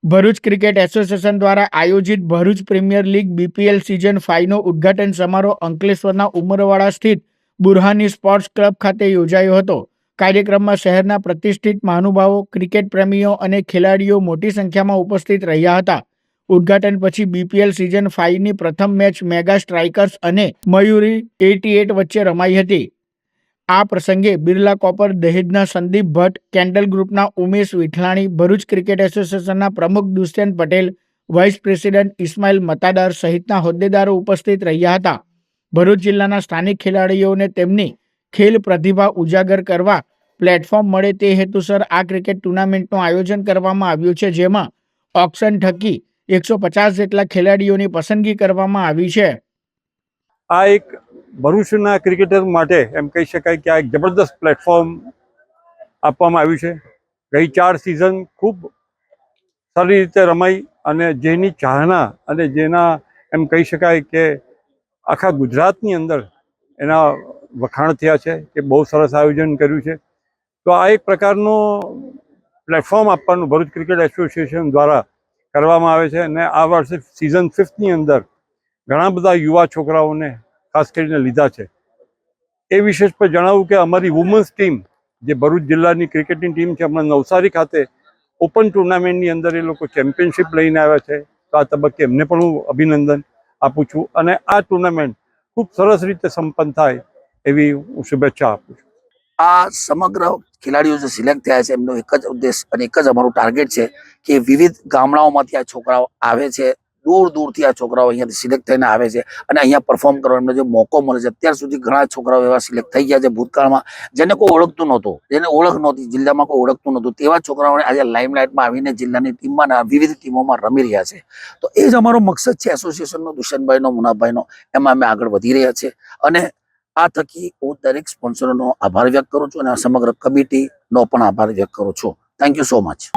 Bharuch cricket association દ્વારા આયોજિત Bharuch premier league BPL season 5નો ઉદ્ઘાટન સમારોહ અંકલેશ્વરના ઉમરવાડા સ્થિત બુરહાની સ્પોર્ટ્સ ક્લબ ખાતે યોજાયો હતો. કાર્યક્રમમાં શહેરના પ્રતિષ્ઠિત મહાનુભાવો, ક્રિકેટ પ્રેમીઓ અને ખેલાડીઓ મોટી સંખ્યામાં ઉપસ્થિત રહ્યા હતા. ઉદ્ઘાટન પછી બીપીએલ સિઝન 5ની પ્રથમ મેચ મેગા સ્ટ્રાઇકર્સ અને મયુરી 88 વચ્ચે રમાઈ હતી. આ પ્રસંગે બિરલા કોપર દહેજના સંદીપ ભટ્ટ, કેન્ડલ ગ્રુપના ઉમેશ વિઠલાણી, ભરૂચ ક્રિકેટ એસોસિએશનના પ્રમુખ દુષ્યંત પટેલ, વાઇસ પ્રેસિડેન્ટ ઇસ્માઇલ મતાદાર સહિતના હોદ્દેદારો ઉપસ્થિત રહ્યા હતા. ભરૂચ જિલ્લાના સ્થાનિક ખેલાડીઓને તેમની ખેલ પ્રતિભા ઉજાગર કરવા પ્લેટફોર્મ મળે તે હેતુસર આ ક્રિકેટ ટુર્નામેન્ટનું આયોજન કરવામાં આવ્યું છે, જેમાં ઓક્શન થકી 150 જેટલા ખેલાડીઓની પસંદગી કરવામાં આવી છે. આ એક ભરૂચના ક્રિકેટર માટે એમ કહી શકાય કે આ એક જબરદસ્ત પ્લેટફોર્મ આપવામાં આવ્યું છે. ગઈ 4 સિઝન ખૂબ સારી રીતે રમાઈ અને જેની ચાહના અને જેના એમ કહી શકાય કે આખા ગુજરાતની અંદર એના વખાણ થયા છે કે બહુ સરસ આયોજન કર્યું છે. તો આ એક પ્રકારનું પ્લેટફોર્મ આપવાનું ભરૂચ ક્રિકેટ એસોસિએશન દ્વારા કરવામાં આવે છે અને આ વર્ષે સિઝન 5ની અંદર ઘણા બધા યુવા છોકરાઓને ખાસ કરીને લીધા છે. એ વિશેષ પર જણાવું કે અમારી વુમન્સ ટીમ જે ભરૂચ જિલ્લાની ક્રિકેટની ટીમ છે, હમણાં નવસારી ખાતે ઓપન ટુર્નામેન્ટની અંદર એ લોકો ચેમ્પિયનશિપ લઈને આવ્યા છે. તો આ તબક્કે એમને પણ હું અભિનંદન આપું છું અને આ ટુર્નામેન્ટ ખૂબ સરસ રીતે સંપન્ન થાય એવી હું શુભેચ્છા આપું છું. આ સમગ્ર ખેલાડીઓ જે સિલેક્ટ થયા છે એમનો એક જ ઉદ્દેશ અને એક જ અમારું ટાર્ગેટ છે કે વિવિધ ગામડાઓમાંથી આ છોકરાઓ આવે છે, દૂર દૂરથી આ છોકરાઓ અહીંયાથી સિલેક્ટ થઈને આવે છે અને અહીંયા પરફોર્મ કરવાનો એમને જે મોકો મળે છે. અત્યાર સુધી ઘણા છોકરાઓ એવા સિલેક્ટ થઈ ગયા છે ભૂતકાળમાં જેને કોઈ ઓળખતું નહોતું, જેને ઓળખ નહોતી, જિલ્લામાં કોઈ ઓળખતું નહોતું, તેવા છોકરાઓને આજે લાઇમલાઇટમાં આવીને જિલ્લાની ટીમમાં વિવિધ ટીમોમાં રમી રહ્યા છે. તો એ જ અમારો મકસદ છે એસોસિએશનનો, દુષ્યંતભાઈનો, મુનાભાઈનો. એમાં અમે આગળ વધી રહ્યા છે અને આ થકી હું દરેક સ્પોન્સરોનો આભાર વ્યક્ત કરું છું અને સમગ્ર કમિટીનો પણ આભાર વ્યક્ત કરું છું. Thank you so much.